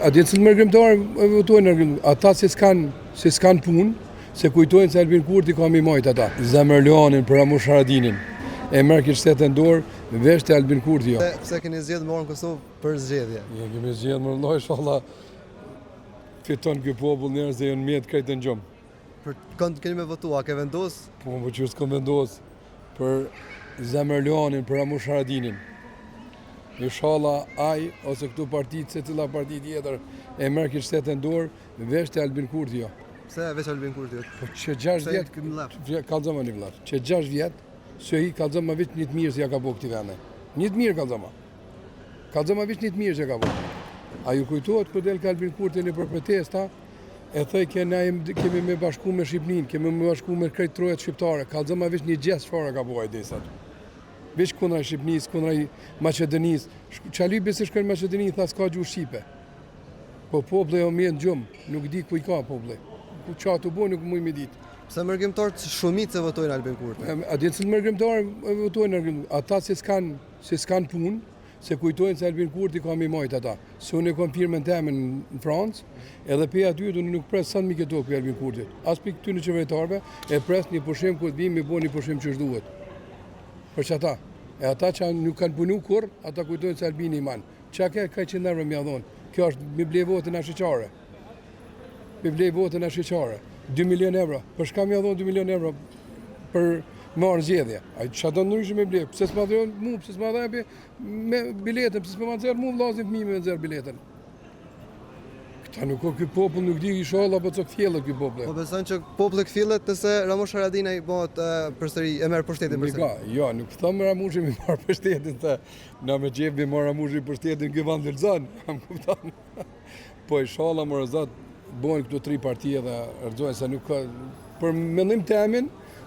A ditë se mërgrimtar votojnë ata se s'kan punë, se kujtojnë se Albin Kurti ka mi majt ata. Zemërlonin për Ramush Haradinin. E merr këtë shtetën dorë, vesh të Albin Kurti jo. Pse keni zgjedhur më në Kosovë për zgjedhje? Ne kemi zgjedhur më vëllai, inshallah fiton ky popull njerëz dhe janë mjet krejt në gjumë. Për kënd keni me votu, a ke vendos? Po që s'kam vendos për Zemërlonin, për Ramush Haradinin. Inshallah ai ose këtu partitë, se cila parti tjetër e merr këtë shtetën dorë, vesh të Albin Kurti jo. Pse veç Albin Kurti? Po që 6 vjet kallzoma një vëllai. Që 6 vjet se i kallzoma vetë një të mirë që ja ka bëu këtij vendi. Një të mirë kallzoma. Kallzoma vetë një të mirë që ka bëu. A ju kujtohet kur del Albin Kurti në për protesta, e thoj kemi me bashku me Shqipërinë, kemi me bashku me krejt trojet shqiptare. Kallzoma vetë një gjest çfarë ka bëu ai desat. Veç kundra Shqipërisë, kundra Maqedonisë. Çali besë shkon në Maqedoni tha s'ka gjuhë shqipe. Po populli o mirë në gjumë, nuk di ku i ka populli. Ku çatu bën nuk muj me ditë. Pse mërgjimtarët shumicë votojnë Albin Kurti? A ditë se mërgjimtarë votojnë ata se s'kan punë, se kujtojnë se Albin Kurti ka mi majt ata. Se unë e kam firmën teme në Francë, edhe pe aty unë nuk pres sa mi këto për Albin Kurti. As për këty në qeveritarve, e pres një pushim ku të vim me bo një pushim që shduhet. Për që ata. E ata që nuk kanë punu kur, ata kujtojnë se Albini i manë. Qa ka që nërve mja dhonë? Kjo është mi blej votën a shqeqare. Mi blej votën a shqeqare. 2 milion euro. Për shka mja dhonë 2 milion euro për marë zgjedhje. A që do ndryshë me blej? Pse s'ma dhejnë mu, pse s'ma dhejnë me biletën, pse s'ma nëzërë mu vlazin fëmi me nëzërë biletën. Këta nuk o këj popull, nuk di inshallah po të këfjellet këj popull. Po beson që populli këfjellet nëse Ramush Haradinaj bëhet përsëri e merr pushtetin përsëri? Jo, nuk thëmë Ramushi mi marë pushtetin, na me gjep mi marë Ramushi pushtetin këj vend lëzën, kam kuptan. Po inshallah më rëzat, bojnë këto 3 partije dhe rëzojnë se nuk ka... Për mendim të emin,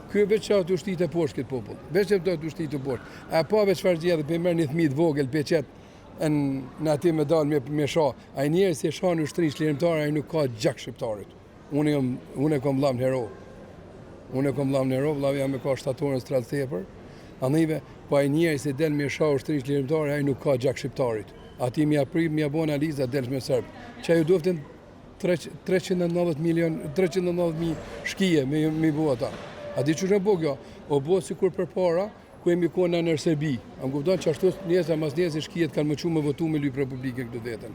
kjo veç që atë ushtit e poshtë këtë popull. Veç që atë ushtit e poshtë. A pa veç farë gjithë, për mërë një thmit vogël, për qëtë në ati me dalë me sha. A i njerë si e sha në ushtri shlirimtare, a i nuk ka gjak shqiptarit. Unë e kom vlam në hero. Unë e kom vlam në hero, vlam jam e ka shtatorën stratë thepër. Anive, po a i njerë si del me sha ushtri shlirimtare, a i nuk ka gjak shqiptarit. Ati mi aprip, mi abon analiza, delsh me sërbë. Që ju doftin 390.000 shkije me bo ata. A di që në bo kjo? O bo si kur për para, ku e mi kona në Serbi. A më kupton që ashtu njësa mas njëse shkijet kanë më që me votu me lypë Republike këtë vetën.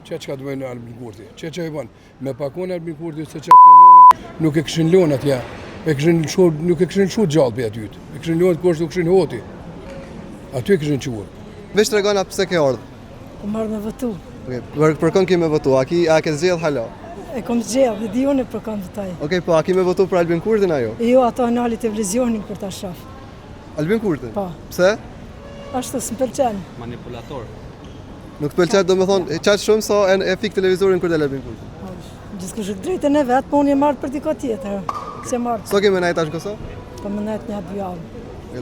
Që ka të bëjnë Albin Kurti? Që e bëjnë? Me pakon Albin Kurti se që shpjellona, nuk e këshin lonë atja. Nuk e këshin shu gjallë për atyt. E këshin lonë të kështë u këshin hoti. Aty e këshin quër. Veç të regona pse ke ardhë? Po marrë me votu. Për kënd ke me votu? A ke zgjedh hala? E kom zgjedh, di unë për kënd votaj. Okej, po a ke me votu për Albin Kurtin ajo? Jo, ato anali televizionin për ta shoh. Albin Kurtin? Po. Pse? Ashtu s'm pëlqen. Manipulator. Nuk të pëlqen, do me thonë, qaq shumë sa e fik televizorin kur del Albin Kurti? Gjithkush drejtën e vet, po unë e marr për dikë tjetër. Se marr. So ke me najt tash në Kosovë? Po më najt një 2 javë.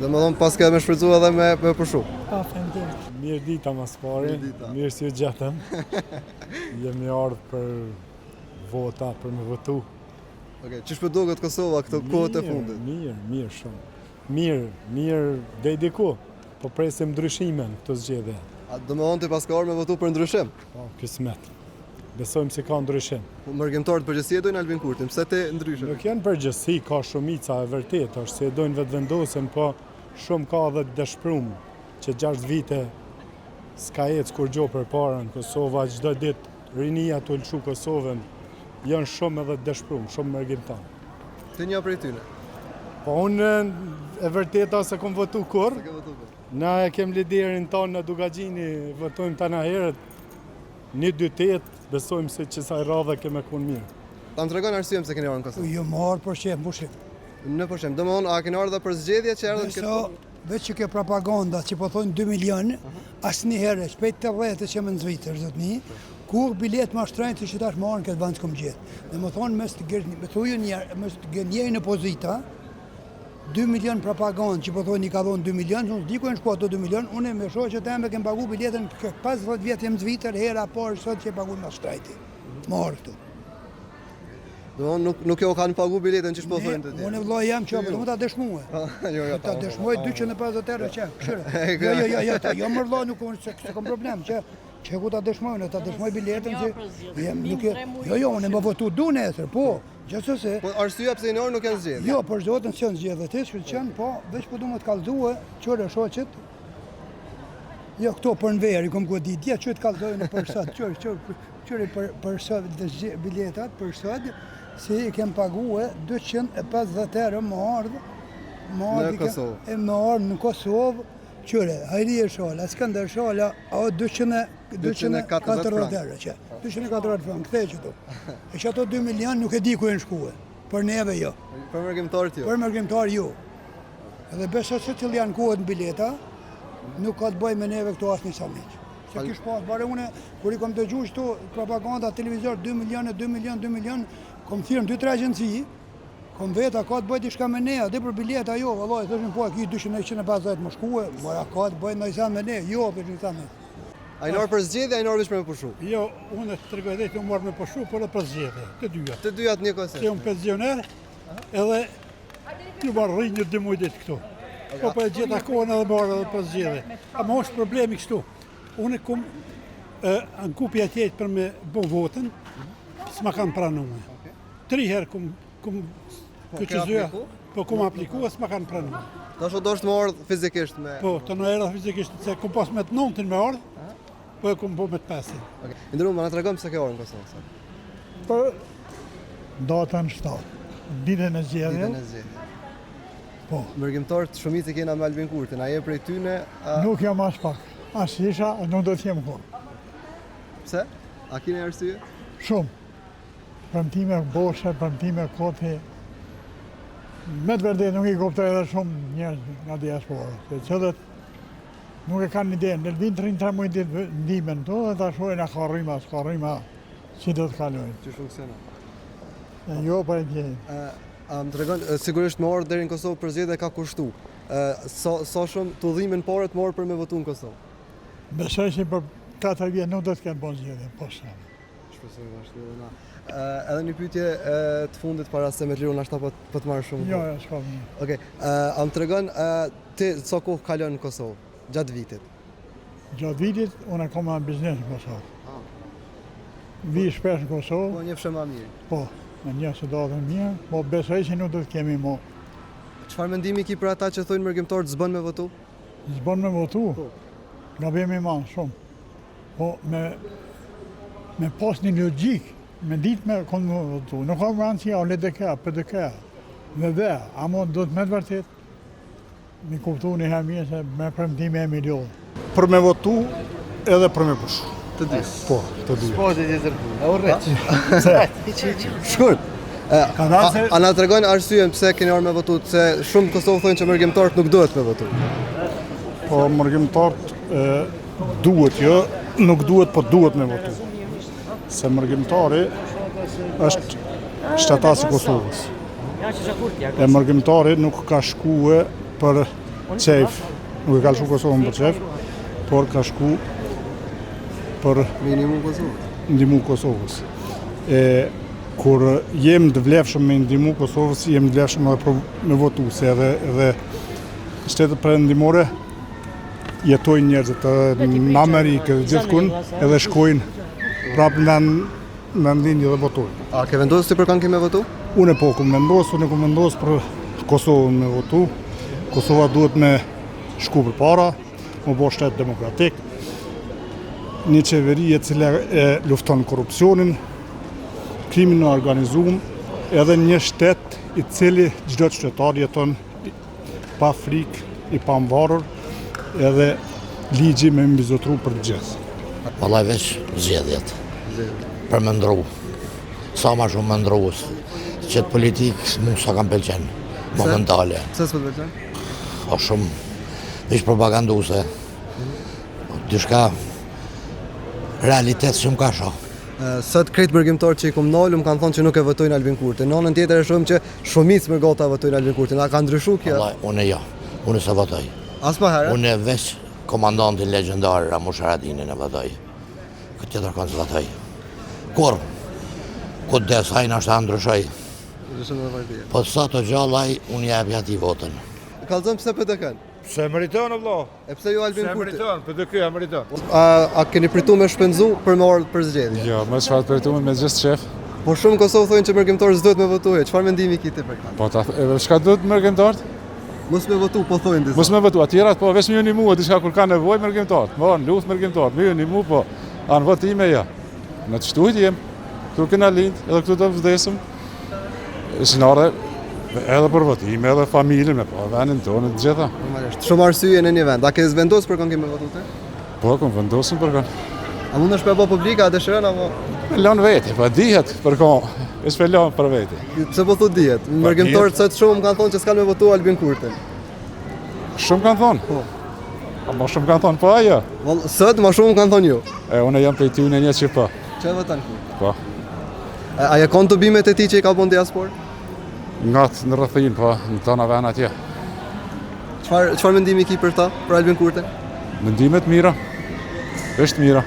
Do me thonë pas ke me shfrytzu edhe me përshu. Po, faleminderit. Mirë dita mas pari, mirë si u gjatëm. Jemi ardhë për vota, për me votu. Qish për duket Kosova këto kohët e fundit? Mirë shumë. Mirë dhe i diku, po presim ndryshimen këto zgjedhje. A do me thonë ti pas ka orë me votu për ndryshim? Po, kismet. Besojmë si ka ndryshim. Mërgjimtarët përgjësi e dojnë Albin Kurtin, pse te ndryshim? Nuk janë përgjësi, ka shumica e vërtet, është se e dojnë vetë vendosin, po shumë ka dhe dëshprum që 6 vite s'ka ecë kur gjo për para në Kosova, çdo ditë rinia të lëshu Kosovën, janë shumë edhe dëshprum, shumë mërgjimtar. Ti një prej tyne? Po unë e vërteta se kom votu kur, na e kem liderin tonë në Dugagjini, votojmë të na herët, 1-2-8, besojmë se që saj radhe keme kun mirë. Ta më të regon arsyem se keni arë në Kosovë? Jo më arë për shem, bushim. Në përshem, do më thonë, a keni arë dhe për zgjedhja që erdhën këtë? Veç që ke propaganda që po thonë 2 milion, asë një herë, shpejt të vjetë që më në Zvitër, zotni, kur bilet ma shtrajnë të qëtash më arën këtë vend që kom gjithë. Dhe më thonë, mes të gënjeri në pozita, 2 milion propagandë që po thonë i ka dhonë 2 milion, unë s'di ku e në shkuat do 2 milion, unë e me shohë që të eme kem pagu biletën 50 vjetë jem Zvitër, hera parë sot që e pagu ma shtrajti. Më arë këtu. Do nuk jo kanë pagu biletën që shpo thonë të tjerë? Unë e vllai jam që, do më ta dëshmuë. Ta dëshmuaj 250 euro që, këshire. Jo, më vllai nuk unë se kom problem, që Që ku ta dëshmojnë, ta dëshmoj biletën që nuk e... Jo, unë më votu du nesër, po, gjithsesi. Po arsyeja pse në orë nuk janë zgjedhje. Jo, për zotin që janë zgjedhje të shkëlqen, po, veç po du më të kallëzue, qërë shoqet. Jo, këto për në verë, i kom godit, ja që të kallëzojnë për sot, qërë për sot biletat, për sot, si i kem pague 250 euro më ardhë. Në Kosovë. Më ardhë në Kosovë, qëre, Hajrije Shala, Skënder Shala, a 240 euro që. 240 frank, këthej që tu. E që ato 2 milion nuk e di ku e në shkue, për neve jo. Për mërgjimtarët jo. Për mërgjimtar jo. Edhe beso se që janë kohët në bileta, nuk ka të bëj me neve këto asë një samiq. Se kish pas, bare une, kur i kom të gjush tu propaganda, televizor, 2 milion, kom thirëm 2-3 agjenci, kom veta ka të bëjt i shka me ne, dhe për bileta jo, vallaj, thëshin po, ki 250 më shkue, bara ka të bëjt në i me ne, jo, për që i thamë. A i norë për zgjedhje, a i norë vish me pushu? Jo, unë të tregoj dhe të marrë me pushu, por edhe për zgjedhje, të dyja. Të dyjat një kose. Se unë pensioner, edhe ju marrë rri një 2 muaj ditë këtu. Po për gjitha kohën edhe marrë edhe për zgjedhje. A më është problemi kështu. Unë kom në kupi atjet për me bo votën, s'ma kanë pranuar. 3 herë kom këqëzuja, po kom aplikuar, s'ma kanë pranuar. Do është më ardhë fizikisht me... Po, të në era fizikisht, se kom pas me të 9 me ardhë, po e kom bo me të 5. Ndërru, ma në tregom pëse ke orë në Kosovë? Për datën 7, ditën e zgjedhjeve. Ditën e zgjedhjeve. Po. Mërgjimtarët shumit i kena me Albin Kurtin, a je prej tyne... Nuk jam as pak, as isha, nuk do t'jem kur. Pse? A kine arsye? Shumë. Premtime boshe, premtime koti. Me të vërdet nuk i kuptoj edhe shumë njerëz nga diaspora. Se qëtët nuk e kanë ide, në vinë 3 muaj ditë ndimen to dhe ta shojnë a ka rrima, që do të kalojnë. Që funksiona? Jo për e tjejnë. Më të regon, sigurisht më orë deri në Kosovë për zgjedhje ka kushtu. Sa shumë të udhimin pare të morë për me votu në Kosovë? Besoj që për 4 vjetë nuk do të kenë bon zgjedhje, po shumë. Shpesoj vashtë edhe na. Edhe një pyetje të fundit para se me të liru nashta po të marrë shumë. Jo, s'ka më. Okej, a më të regon, ti sa kohë kalon në Kosovë, gjatë vitit? Gjatë vitit, unë e kom në biznes në Kosovë. Vi shpesh në Kosovë. Po një fshë ma mirë. Po, me një se do dhe mirë, po besoj që nuk do të kemi mo. Çfarë mendimi ki për ata që thojnë mërgjimtarët s'bën me votu? Zbon me votu, gabim i madh shumë. Po me pas një logjik, me ditë me konë me votu. Nuk ka garancia o LDK, PDK, VV, amo do të me të vërtet, mi kuptu një herë se me premtime e milion. Për me votu edhe për me pushu. Të dy. Po, të dy. Po, të tjetër punë. E urrejt. Shkurt. A na tregojnë arsyen pse keni orë me votu, se shumë Kosovë thonë që mërgjimtarët nuk duhet me votu. Po mërgjimtarët duhet jo, nuk duhet, po duhet me votu. Se mërgjimtari është shtetasi i Kosovës. E mërgjimtari nuk ka shkue për qef, nuk e ka shku Kosovën për qef, por ka shku për ndimu Kosovës. Kur jem të vlefshëm me ndimu Kosovës, jem të vlefshëm edhe për me votu, se edhe shtetet perëndimore jetojnë njerëzit në Amerikë dhe gjithkund, edhe shkojnë prapë në ndinjë dhe votojnë. A ke vendosur ti për kanë me votu? Unë po kom vendosur për Kosovën me votu. Kosova duhet me shku për para, më bo shtet demokratik, një qeveri e cila e lufton korrupsionin, krimin e organizuar, edhe një shtet i cili çdo qytetar jeton pa frikë, i pamvarur, edhe ligji me mbizotru për të gjithë. Vallaj veç zgjedhjet. Për me ndru. Sa ma shumë me ndru, që të politikë mu sa kam pëlqen, momentale. Pse s'po të pëlqen? O shumë, veç propaganduse. Dyshka realitet shumë ka shoh. Sot krejt mërgjimtarë që i kom nalë më kanë thonë që nuk e votojnë Albin Kurtin. Në anën tjetër e shumë që shumicë më gota votojnë Albin Kurtin. A ka ndryshu kjo? Vallaj, unë jo, unë se votoj. As më herë? Unë veç komandantin legjendar Ramush Haradinin e votoj. Këtë tjetër kanë se votoj. Kur? Këtë des hajnë ashtë ndryshoj. Po sa të gjallaj, unë jep ati votën. Kallëzëm pse PDK-n? Se meriton, vëlla. E pse ju Albin Se Kurti? meriton, për të ky e meriton. A keni pritu me shpenzu për me orë për zgjedhje? Jo, më çfarë përituam me gjithë shef. Po shumë Kosovë thonë që mërgjimtarët s'duhet me votuje. Çfarë mendimi kiti për këtë? Po çka duhet mërgjimtarët? Mos me votu, po thonë disa. Mos me votu, atjerat po vetëm ju ndihmu, diçka kur ka nevojë mërgjimtarët. Morën luftë mërgjimtarët, më ju ndihmu po an votime ja. Në të shtuhet jem, këtu kena lind, edhe këtu do vdesëm. Sinore edhe për votime, edhe familjen me po vendin tonë të gjitha. Normalisht. Shumë arsye në një vend. A ke vendosur për kënë me votu te? Po, kam vendosur për kënë. A mund është me bo publika, a dëshiron apo? Me lënë vete, po dihet për kënë, e s'pelon për vete. Pse po thot dihet? Mërgjimtarët sot shumë kanë thonë që s'kan me votu Albin Kurtin. Shumë kanë thonë? Po. A më shumë kanë thonë, po ajo? Sot më shumë kanë thonë ju. Unë jam prej tyne një që po. Që e votan Kurti? Po. A je konë të bimet e ti që i ka bon diaspor? Ngatë në rrëthin, po, në tona vena atje. Çfarë mendimi ki për ta, për Albin Kurtin? Mendimet mira, është mira.